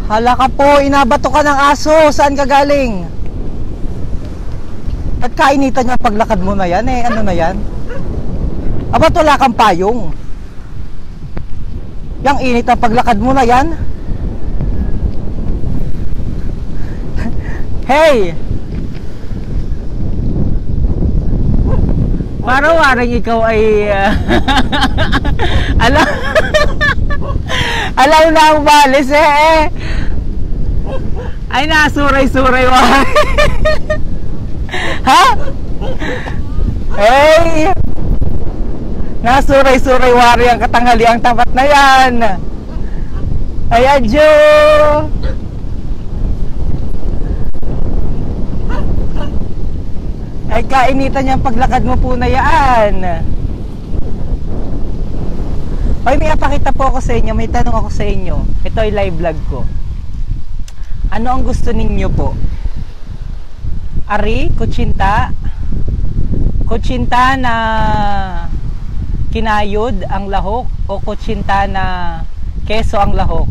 Hala ka po, inabato ka ng aso. Saan ka galing? At kainitan niya paglakad mo na yan eh. Ano na yan? Aba't wala kang payong? Yang init ang paglakad mo na yan? Hey! Parang ikaw ay alam na ang balis eh. Ay nasuray-suray mo. Ha? Hey! Nasuray-suray wari ang katanghali ang tapat na yan. Ay adyo. Ay kainitan niyang paglakad mo po na yan. Ay may apakita po ako sa inyo. May tanong ako sa inyo. Ito ay live vlog ko. Ano ang gusto ninyo po? Ari, kutsinta? Kutsinta na kinayod ang lahok? O kutsinta na keso ang lahok?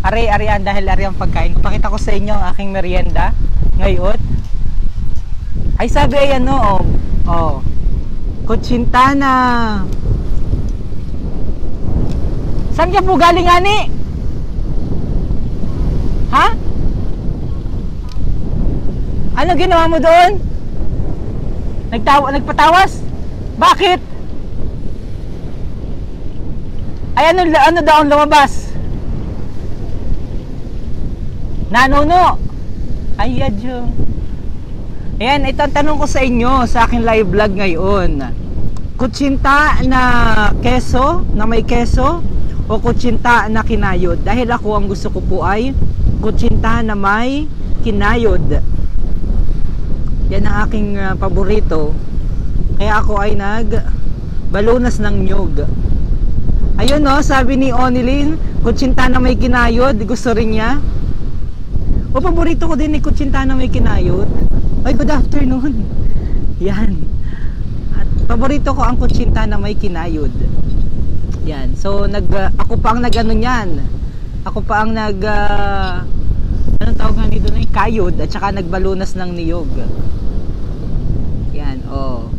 Ari-arian dahil ari ang pagkain. Pakita ko sa inyo ang aking merienda ngayon. Ay sabi ay ano, kutsinta na. Saan ka po galing ani? Ha? Ano ginawa mo doon? Nagpatawas? Bakit? Ay ano daw ang lumabas? Nanuno? Ay adyo. Ayan, ito ang tanong ko sa inyo sa aking live vlog ngayon. Kutsinta na keso, na may keso, o kutsinta na kinayod? Dahil ako ang gusto ko po ay kutsinta na may kinayod. Yan ang aking paborito. Kaya ako ay nagbalunas ng nyug. Ayun no, sabi ni Onilin, kutsinta na may kinayod, gusto rin niya. O paborito ko din ni kutsinta na may kinayod. Ay, good afternoon. Yan. At paborito ko ang kutsinta na may kinayod. Yan. So ako pa ang nag-ano niyan. Ako pa ang anong tawag nga nito na kayod at saka nagbalunas ng niyog. Yan, oh.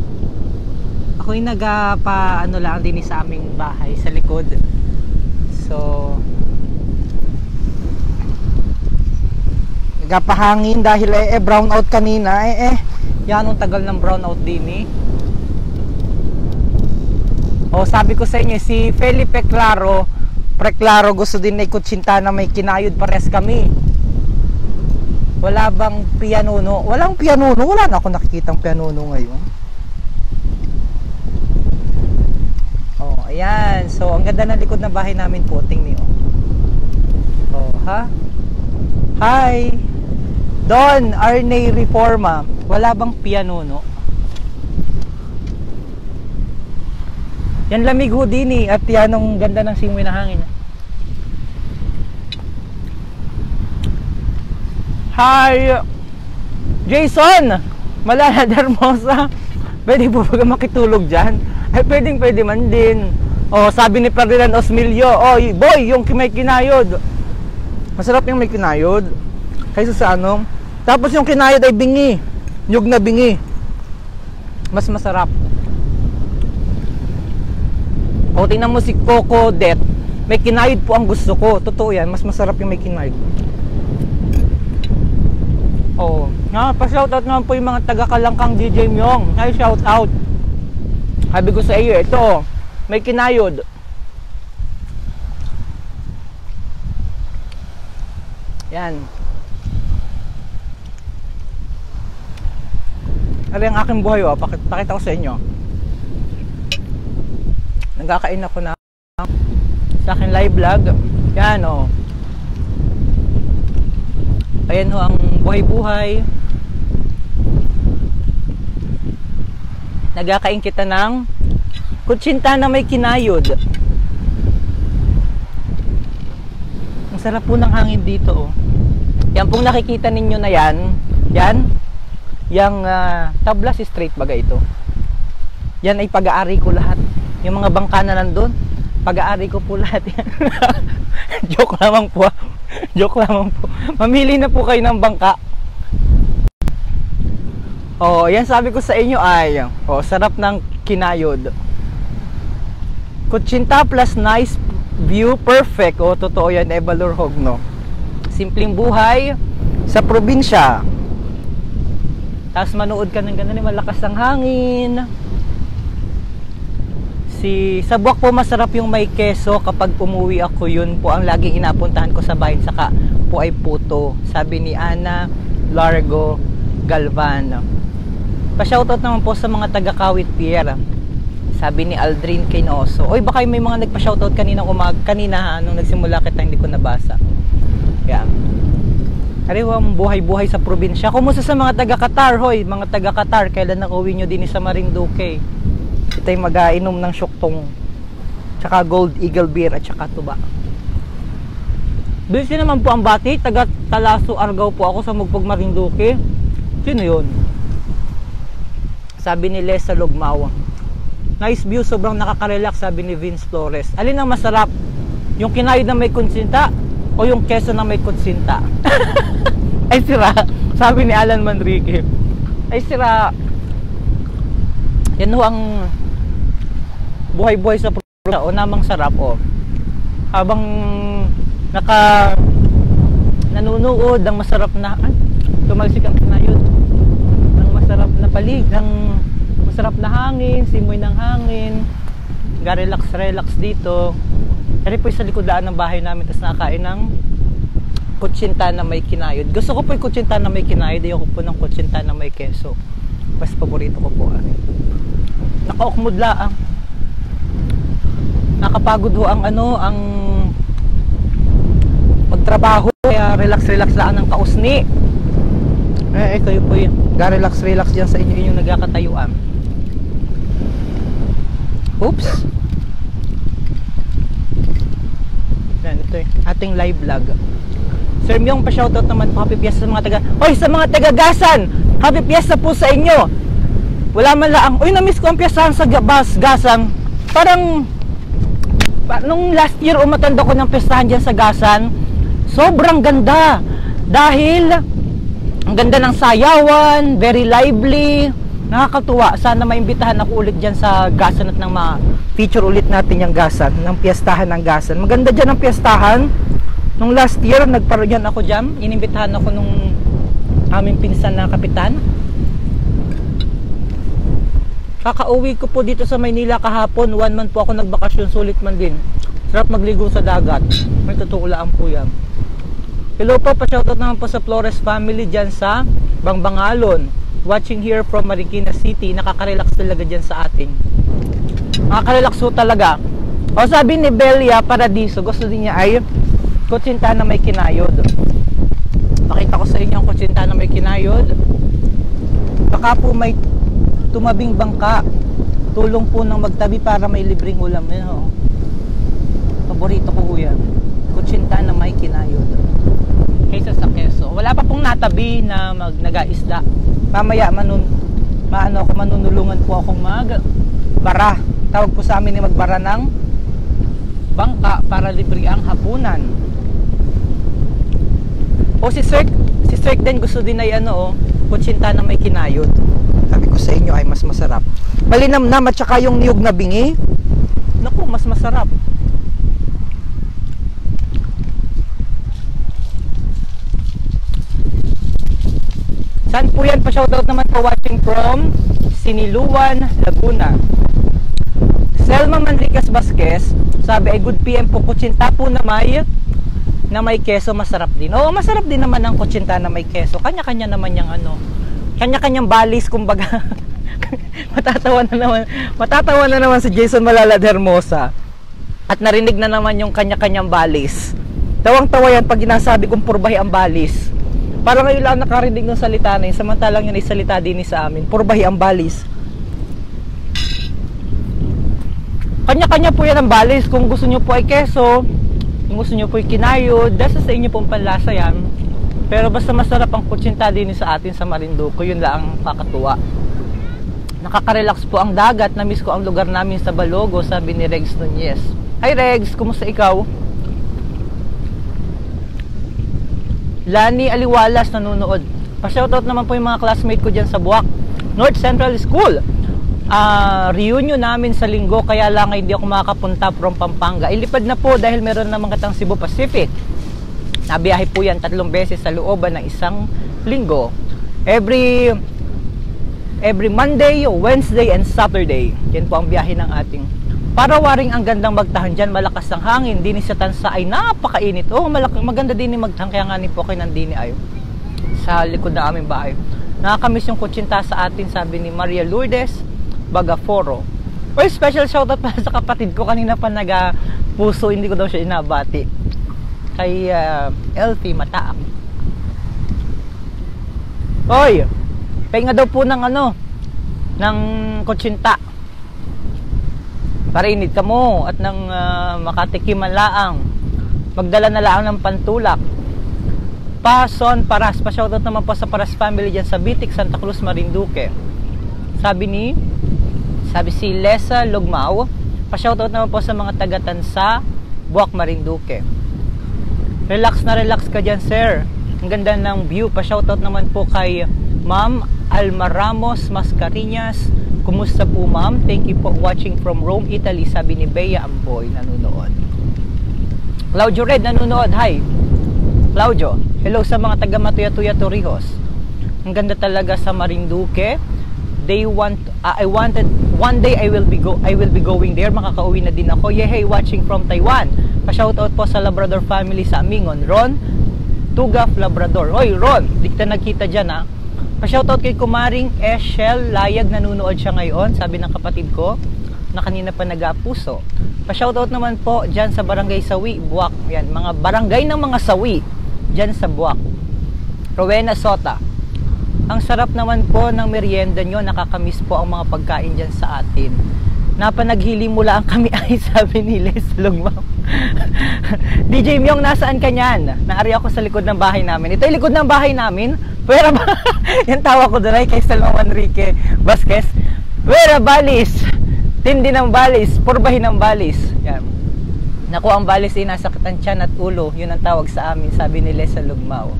Ako yung ano lang din sa aming bahay sa likod. So nagapahangin dahil brown out kanina yan ang tagal ng brown out din eh. O sabi ko sa inyo si Felipe Preclaro gusto din na kutsinta na may kinayod, pares kami. Wala bang pianuno? Walang pianuno, wala na ako nakikitang pianuno ngayon. Oh, ayan. So ang ganda ng likod ng bahay namin po, tingnan niyo. Oh, ha? Hi. Don Arnay Reforma. Wala bang pianuno? Yan lamig ho din eh. At yan ang ganda ng simoy na hangin. Hi Jason Malala Hermosa. Pwede po ba makitulog dyan? Ay pwede man din. Oh, sabi ni Ferdinand Osmilio, oh boy, yung may kinayod. Masarap yung may kinayod kaysa sa ano. Tapos yung kinayod ay bingi, nyug na bingi, mas masarap. O tingnan mo si Coco Det, may kinayod po ang gusto ko. Totoo yan, mas masarap yung may kinayod. Oh, pa-shoutout naman po yung mga taga-Kalangkang DJ Myong. Hi, shoutout. Sabi ko sa iyo, ito, may kinayod. Yan. Ano yung aking buhay, oh. Pakita ko sa inyo. Nagkakain ako na sa aking live vlog. Yan, oh. Ayan ho ang buhay-buhay. Nagkakain kita ng kutsinta na may kinayod. Ang sarap po ng hangin dito, oh. Yan pong nakikita ninyo na yan, yung tablas straight baga ito. Yan ay pag-aari ko lahat. Yung mga bangka na nandun, pag-aari ko po lahat yan. Joke lamang po. Joke lamang po. Mamili na po kayo ng bangka. Oh, yan sabi ko sa inyo ay, oh, sarap ng kinayod. Kutsinta plus nice view, perfect. Oh, totoo yan, Eva Lorhogno. Simpleng buhay sa probinsya. Tapos manood ka ng ganun, malakas ang hangin. Sa Buwak po masarap yung may keso. Kapag umuwi ako, yun po ang laging inapuntahan ko sa bahay. Saka po ay puto, sabi ni Ana Largo Galvan. Pa-shoutout naman po sa mga taga Kawit Pier, sabi ni Aldrin Kenoso. Oy, baka may mga nagpa-shoutout kanina nung nagsimula kita, hindi ko nabasa. Yeah. Ariwang buhay-buhay sa probinsya. Kumusta sa mga taga Qatar, hoy? Mga taga Qatar, kailan nang uwi nyo din sa Marinduque? Ito'y mag-ainom ng syuktong, tsaka Gold Eagle beer, at tsaka tuba. Busy naman po ang bati. Taga Talaso, Argao po ako sa Mugpog, Marinduque. Sino yun? Sabi ni Lesa Lugmao. Nice view, sobrang nakaka-relax, sabi ni Vince Flores. Alin ang masarap? Yung kinayod na may kutsinta o yung keso na may kutsinta? Ay sira, sabi ni Alan Manrique. Ay sira. Yan ho ang buhay-buhay sa probinsya, o namang sarap, o. Habang nanunood ng masarap na tumalsik ang kinayod, ng masarap na palig, ng masarap na hangin, simoy ng hangin, ga-relax dito. Kaya po sa likod-daan ng bahay namin, tapos nakain ng kutsinta na may kinayod. Gusto ko po yung kutsinta na may kinayod, ayoko po ng kutsinta na may keso. Mas paborito ko po. Nakaukmod laang. Nakapagod ho ang ang magtrabaho, kaya relax lang ng kausni. Kayo po yun, ga-relax dyan sa inyong nagkakatayuan. Oops. Yan, ito ating live vlog. Sir Myong, pa-shoutout naman po, happy fiesta sa mga taga. Hoy, sa mga taga-gasan, happy fiesta po sa inyo. Wala man lang. Uy, na-miss ko ang piestahan sa Gasan. Parang nung last year umatanda ko ng piestahan dyan sa Gasan. Sobrang ganda. Dahil ang ganda ng sayawan, very lively, nakakatuwa. Sana maimbitahan ako ulit dyan sa Gasan at nang ma-feature ulit natin yung Gasan, ng piestahan ng Gasan. Maganda dyan ang piestahan. Nung last year, nagparyan ako dyan. Inimbitahan ako nung aming pinsan na kapitan. Kakauwi ko po dito sa Maynila kahapon. 1 month po ako nagbakasyon, sulit man din. Sarap magligo sa dagat. May tutuulaan po yan. Hello po, pa-shoutout naman po sa Flores family dyan sa Bangbangalon. Watching here from Marikina City. Nakaka-relax talaga dyan sa atin. Nakaka-relax po talaga. O sabi ni Belia Paradiso, gusto din niya ay kutsinta na may kinayod. Pakita ko sa inyo ang kutsinta na may kinayod. Baka po may tumabing bangka, tulong po ng magtabi para may libreng ulam. Yan, oh. Paborito ko po yan, kutsinta na may kinayod kaysa sa keso. Wala pa pong natabi na naga-isda. Mamaya manunulungan po akong magbara. Tawag po sa amin ni magbara ng bangka para libre ang hapunan. O si Sir din gusto din ay kutsinta na may kinayod. Sabi ko sa inyo ay mas masarap. Malinamnam at saka yung niyog na bingi. Naku, mas masarap. Saan po yan? Pa-shoutout naman po watching from Siniluan, Laguna. Selma Manricas Vasquez, sabi ay good PM po, kutsinta po na may keso, masarap din. Oo, masarap din naman ang kutsinta na may keso. Kanya-kanya naman yung kanya-kanyang balis, kumbaga. matatawa na naman si Jason Malalad Hermosa. At narinig na naman yung kanya-kanyang balis. Tawang-tawa yan pag ginasabi kong purbahi ang balis. Parang ngayon lang nakarinig ng salita na yun, samantalang yun ay salita din sa amin. Purbahi ang balis. Kanya-kanya po yan ang balis. Kung gusto nyo po ay keso, kung gusto nyo po ay kinayod, dahil sa inyo pong panlasa yan. Pero basta masarap ang kutsinta din sa atin sa Marinduque, yun lang ang kakatuwa. Nakaka-relax po ang dagat. Na-miss ko ang lugar namin sa Balogo, sabi ni Regs Nunez. Hi Regs, kumusta ikaw? Lani Aliwalas nanonood. Pa-shoutout naman po yung mga classmate ko dyan sa Buwak North Central School. Reunion namin sa linggo, kaya lang hindi ako makakapunta from Pampanga. Ilipad na po dahil meron namang katang Cebu Pacific. Nabiyahe po yan 3 beses sa looban ng isang linggo. Every Monday, Wednesday, and Saturday. Yan po ang biyahe ng ating Parawaring. Ang gandang magtahan dyan, malakas ang hangin. Dini sa Tansa ay napakainit. Maganda din magtahan, kaya nga po kayo nandini ay sa likod ng aming bahay. Nakakamiss yung kutsinta sa atin, sabi ni Maria Lourdes Bagaforo. Special shoutout pa sa kapatid ko. Kanina pa puso, hindi ko daw siya inabati. Kay Elfie Mataak. Hoy, pahinga daw po ng kutsinta. Parinid ka mo at ng makatikiman laang. Magdala na laang ng pantulak. Pason Paras, pa-shoutout naman po sa Paras family dyan sa Bitik, Santa Cruz, Marinduque. Sabi si Lesa Lugmao, pa-shoutout naman po sa mga taga-Tansa, Buwak, Marinduque. Relax na relax ka dyan, sir. Ang ganda ng view. Pa-shoutout naman po kay Ma'am Alma Ramos Mascarinas. Kumusta po, ma'am? Thank you for watching from Rome, Italy, sabi ni Bea Amboy, nanonood. Claudio Red nanonood. Hi Claudio. Hello sa mga taga Matuya-Tuya Torrijos. Ang ganda talaga sa Marinduque. I wanted one day I will be going there. Makakauwi na din ako. Hey, watching from Taiwan. Pa-shoutout po sa Labrador family sa Amingon. Ron Tugaf Labrador. Oy Ron, di kita nagkita dyan ha. Pa-shoutout kay Kumaring Eshel Layag, nanonood siya ngayon, sabi ng kapatid ko na kanina pa nag-apuso. Pa-shoutout naman po dyan sa Barangay Sawi, Buwak. Yan, mga barangay ng mga sawi dyan sa Buwak. Rowena Sota. Ang sarap naman po ng merienda nyo, nakakamiss po ang mga pagkain dyan sa atin. Napanaghili mula ang kami ay, sabi ni Les Lugmao. DJ Myong, nasaan ka nyan? Naari ako sa likod ng bahay namin. Ito yung likod ng bahay namin. Pwera ba? Yan tawa ko doon ay kay Salmo Enrique Vasquez. Pwera balis. Tindi ng balis. Purbahin ng balis. Yan. Naku, ang balis ay nasa katansyan at ulo. Yun ang tawag sa amin, sabi ni Lesa Lugmao.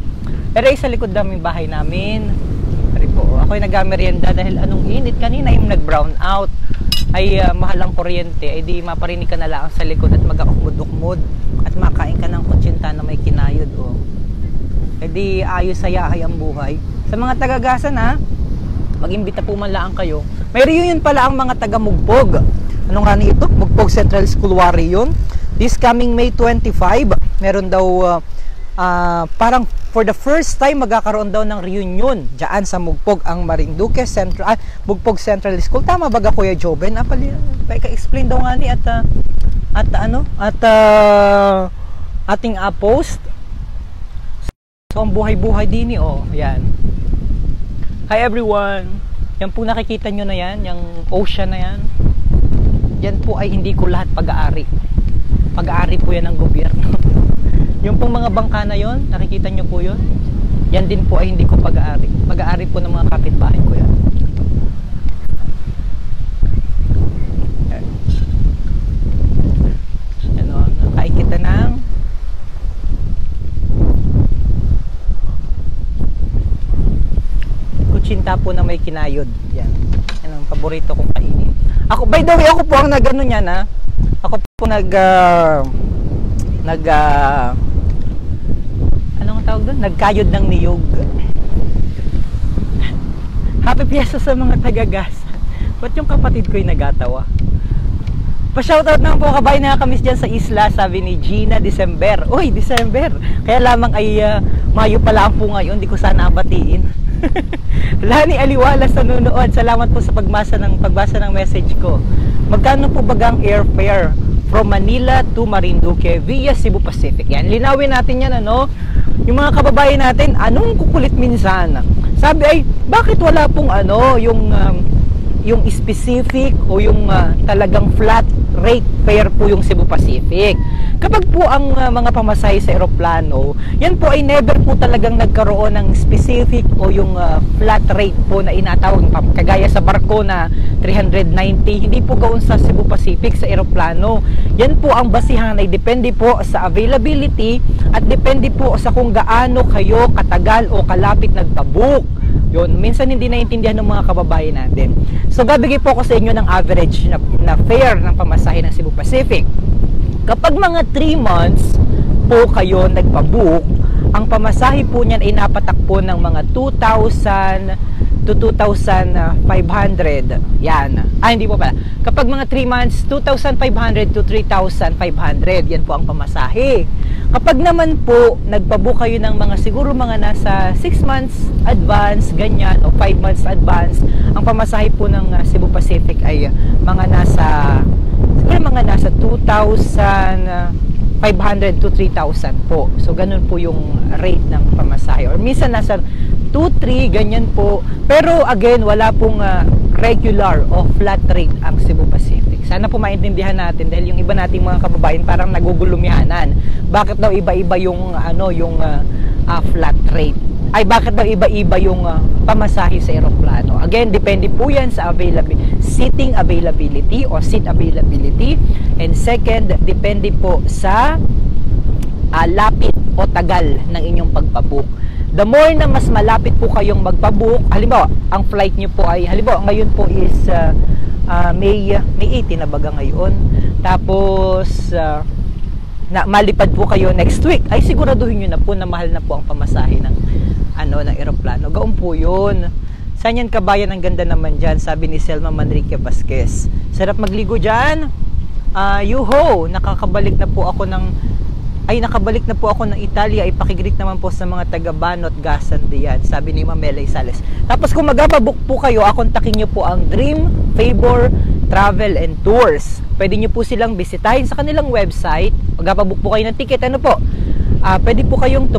Pero ay sa likod ng bahay namin. Pero po, ako'y nag-merienda dahil anong init. Kanina yung nag-brown out. Ay mahal ang kuryente. Ay di maparinig ka na lang sa likod at mag-akukmud-ukmud. At makain ka ng kutsinta na may kinayod. Oh. Di ayos sayahay ang buhay. Sa mga tagagasan ha, mag-imbita po man lang kayo. May reunion pala ang mga taga-Mugpog. Ano nga ito? Mugpog Central School Reunion. This coming May 25, meron daw parang for the first time magkakaroon daw ng reunion diyan sa Mugpog ang Marinduque Central Mugpog Central School. Tama ba ga Kuya Joben? Explain daw nga ni at ating post. So, ang buhay-buhay din yan. Hi everyone. Yan po nakikita nyo na yan, yung ocean na yan. Yan po ay hindi ko lahat pag-aari. Pag-aari po yan ng gobyerno. Yung pong mga bangka na yon, nakikita nyo po yun. Yan din po ay hindi ko pag-aari. Pag-aari po ng mga kapitbahay ko yan. Yan o, nakikita ng kutsinta po na may kinayod. Yan. Yan ang paborito kong kainin. Ako, by the way, ako po ang nag-ano yan ha. Ako po anong tawag doon? Nagkayod ng niyog. Happy Fiesta sa mga tagagas. Ba't yung kapatid ko'y nagatawa? Pa-shoutout naman po kabay na kamis dyan sa isla, sabi ni Gina December. Uy, December! Kaya lamang ay Mayo pala po ngayon, di ko sana abatiin. Lani Aliwalas nanonood. Salamat po sa pagbasa ng message ko. Magkano po bagang airfare from Manila to Marinduque via Cebu Pacific? Yan, linawin natin yan ano. Yung mga kababayan natin, anong kukulit minsan? Sabi ay, bakit wala pong yung yung specific o yung talagang flat rate fare po yung Cebu Pacific. Kapag po ang mga pamasahe sa eroplano, yan po ay never po talagang nagkaroon ng specific o yung flat rate po na inatawag, kagaya sa barko na 390, hindi po gawon sa Cebu Pacific sa eroplano. Yan po ang basihan ay depende po sa availability at depende po sa kung gaano kayo katagal o kalapit nagpabook. Yun, minsan hindi naintindihan ng mga kababayan natin. So gabigay po ako sa inyo ng average na fare ng pamasahe ng Cebu Pacific. Kapag mga 3 months po kayo nagpabook, ang pamasahe po niyan ay napatakpo ng mga 2,000 to 2,500. Yan. Hindi po pala. Kapag mga 3 months, 2,500 to 3,500. Yan po ang pamasahe. Kapag naman po nagpabook kayo ng mga siguro mga nasa 6 months advance, ganyan, o 5 months advance, ang pamasahe po ng Cebu Pacific ay mga nasa 2,500 to 3,000 po. So ganun po yung rate ng pamasahe. Or minsan nasa 2-3, ganyan po. Pero again, wala pong regular o flat rate ang Cebu Pacific. Sana po maintindihan natin dahil yung iba nating mga kababayan parang nagugulumihanan. Bakit daw iba-iba yung flat rate? Ay bakit daw iba-iba yung pamasahe sa eroplano? Again, depende po yan sa seating availability o seat availability. And second, depende po sa lapit o tagal ng inyong pagpabook. The more na mas malapit po kayong magpabook, halimbawa, ang flight nyo po ay, halimbawa, ngayon po is May 18 na baga ngayon. Tapos, malipad po kayo next week, ay siguraduhin nyo na po na mahal na po ang pamasahe ng eroplano. Gaon po yun. Saan yan kabayan? Ang ganda naman dyan, sabi ni Selma Manrique Vasquez. Sarap magligo dyan. Yuho, nakabalik na po ako ng Italia. Ipakigreet naman po sa mga taga Banot Gasan diyan, sabi ni Mamelay Sales. Tapos kung magpapabook po kayo, kontakin nyo po ang Dream Favor Travel and Tours. Pwede nyo po silang bisitahin sa kanilang website. Magpapabook po kayo ng ticket, pwede po kayong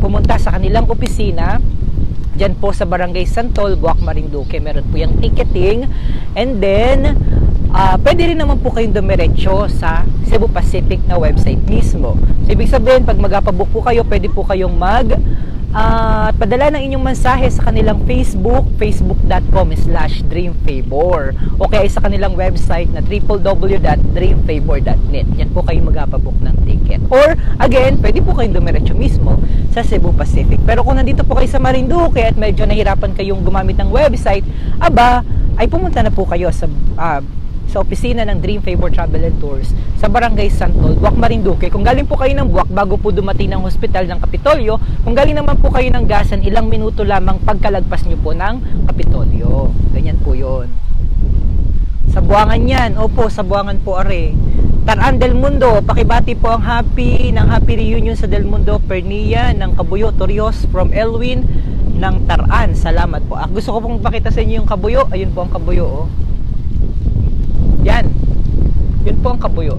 pumunta sa kanilang opisina dyan po sa Barangay Santol, Buwak Marinduque. Meron po yung ticketing. And then pwede rin naman po kayong dumiretso sa Cebu Pacific na website mismo. So, ibig sabihin, pag magpapabook po kayo, pwede po kayong padala ng inyong mensahe sa kanilang facebook.com/dreamfavor o kaya sa kanilang website na www.dreamfavor.net. Yan po kayo magpapabook ng ticket. Or, again, pwede po kayong dumiretso mismo sa Cebu Pacific. Pero kung nandito po kayo sa Marinduque at medyo nahirapan kayong gumamit ng website, ay pumunta na po kayo sa opisina ng Dream Favor Travel and Tours sa Barangay Santol, Buwak Marinduque. Kung galing po kayo ng Buwak bago po dumating ng hospital ng Kapitolyo, kung galing naman po kayo ng Gasan, ilang minuto lamang pagkalagpas nyo po ng Kapitolyo. Ganyan po yon. Sa Buwangan yan. Opo, sa Buwangan po are. Taran Del Mundo, pakibati po ang happy reunion sa Del Mundo, Pernia ng Kabuyo, Torios from Elwin ng Taran. Salamat po. Gusto ko pong pakita sa inyo yung Kabuyo. Ayun po ang Kabuyo, Yan. Yun po ang Kabuyo.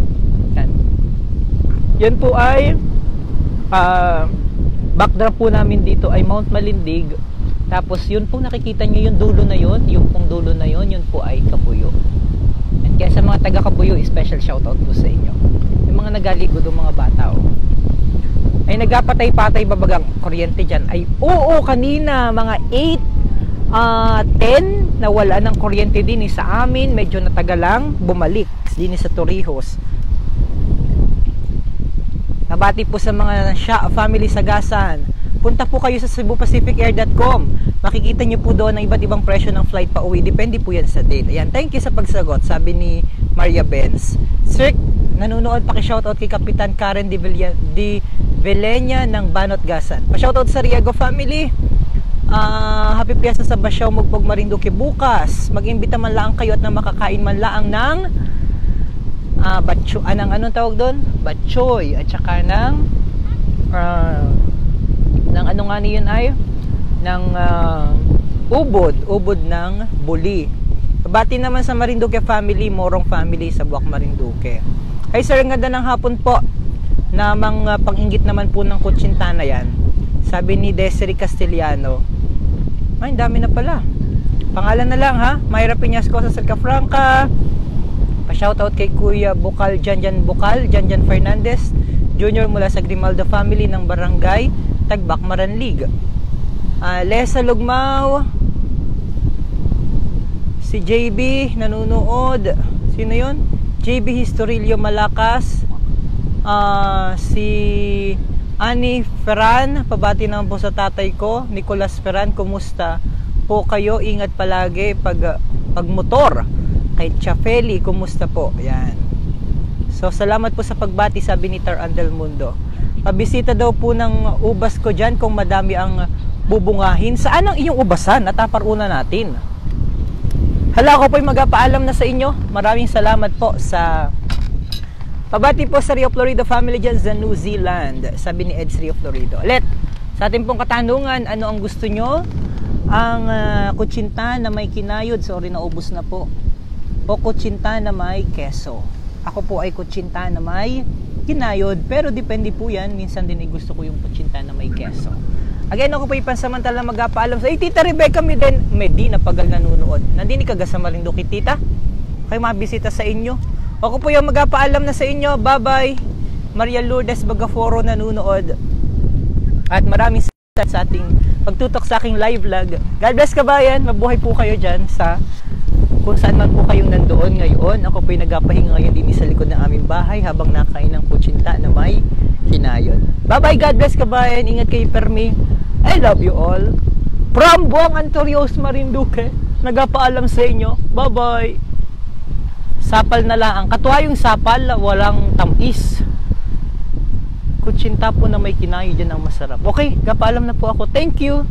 Yan. Yan po ay backdrop po namin dito ay Mount Malindig. Tapos yun po nakikita nyo yung dulo na yun. Yung pong dulo na yun, yun po ay Kabuyo. And kaya sa mga taga Kabuyo, special shoutout po sa inyo. Yung mga nagaligo doon mga bata ay nagapatay-patay babagang kuryente dyan. Ay kanina mga 10 nawala ng kuryente din sa amin, medyo natagal lang bumalik din sa Torrijos. Nabati po sa mga family sa Gasan, punta po kayo sa cebupacificair.com. Makikita nyo po doon ang iba't ibang presyo ng flight pa uwi, depende po yan sa date. Ayan, thank you sa pagsagot, sabi ni Maria Benz. Sir, nanonood, paki-shoutout kay Kapitan Karen Di Villena ng Banot Gasan. Pa-shoutout sa Riego family. Happy Fiesta sa Basyaw, Mugpog, Marinduque bukas. Mag-imbita man lang kayo at na makakain man lang ng anong tawag doon? Batchoy at saka ng ano nga niyon ay ng ubod ng buli. Bati naman sa Marinduque family, Morong family sa Buwak Marinduque. Ay sir, ang ganda ng hapon po. Namang pang-inggit naman po ng kutsintana yan. Sabi ni Desiree Castellano. Ay, dami na pala. Pangalan na lang ha. Mayra Piñasco sa Salcafranca. Pa-shoutout kay Kuya Bukal, Janjan Bukal, Janjan Fernandez Junior mula sa Grimaldo family ng Barangay Tagbak, Maranlig. Lesa Lugmao. Si JB nanunood. Sino yon? JB Historilio Malakas. Si Ani Ferran, pabati naman po sa tatay ko. Nicolas Ferran, kumusta po kayo? Ingat palagi pag motor. Kay Chafeli, kumusta po? Yan. So salamat po sa pagbati, sabi ni Tar Andel Mundo. Pabisita daw po ng ubas ko dyan kung madami ang bubungahin. Saan ang iyong ubasan? Nataparuna natin. Hala, ako po'y magpaalam na sa inyo. Maraming salamat po sa pabati po sa Rio Florido family dyan sa New Zealand, sabi ni Eds Rio Florido. Ulit, sa ating pong katanungan, ano ang gusto nyo? Ang kutsinta na may kinayod, sorry, naubos na po, o kutsinta na may keso? Ako po ay kutsinta na may kinayod, pero depende po yan. Minsan din ay gusto ko yung kutsinta na may keso. Again, ako po ipansamantala magpaalam sa Tita Rebecca Medina Pagal nanunood. Nandini ka sa Marinduque, tita? Kayo mabisita sa inyo. Ako po yung magpaalam na sa inyo. Bye-bye. Maria Lourdes Bagaforo nanunood. At maraming salamat sa ating pagtutok sa aking live vlog. God bless kabayan. Mabuhay po kayo dyan sa kung saan man po kayong nandoon ngayon. Ako po yung nagpapahinga ngayon din sa likod ng aming bahay habang nakain ng kutsinta na may kinayod. Bye-bye. God bless kabayan. Ingat kayo, Permi. I love you all. From Buang Antorios, Marinduque. Nagpaalam sa inyo. Bye-bye. Sapal na lang. Katuwa yung sapal, walang tamis. Kutsinta po na may kinayo dyan ang masarap. Okay, kapaalam na po ako. Thank you,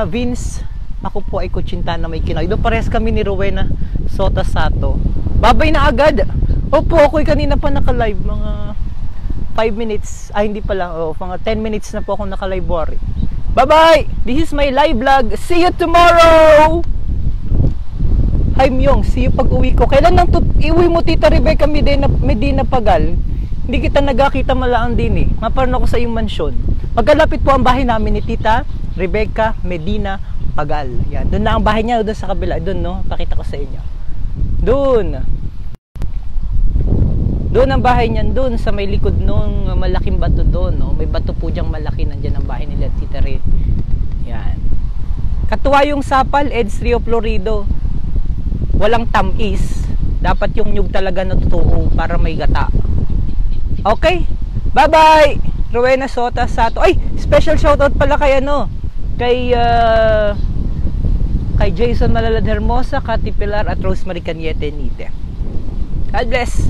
Vince. Ako po ay kutsinta na may kinayo. Doon parehas kami ni Rowena Sota Sato. Babay na agad. Opo, ako'y kanina pa naka-live. Mga 5 minutes. Ay, hindi pala. Mga 10 minutes na po ako naka-live. Bye-bye! This is my live vlog. See you tomorrow! Hi Myong, see you pag uwi ko. Kailan nang iuwi mo, Tita Rebecca Medina Pagal? Hindi kita nagkakita malaan din eh. Maparoon ako sa iyong mansyon. Magkalapit po ang bahay namin ni Tita Rebecca Medina Pagal. Yan, doon na ang bahay niya, doon sa kabila. Doon, no? Pakita ko sa inyo. Doon. Doon ang bahay niyan, doon sa may likod nung malaking bato doon, no? May bato po diyang malaki, nandiyan ang bahay nila, Tita Re. Yan. Katuwa yung sapal, Eds Rio Florido. Walang tamis. Dapat yung nyug talaga na totoo para may gata. Okay? Bye-bye! Rowena Sota Sato. Ay! Special shoutout pala kay kay Jason Malalad Hermosa, Cathy Pilar at Rosemary Cañete Nite. God bless.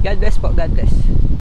God bless po. God bless.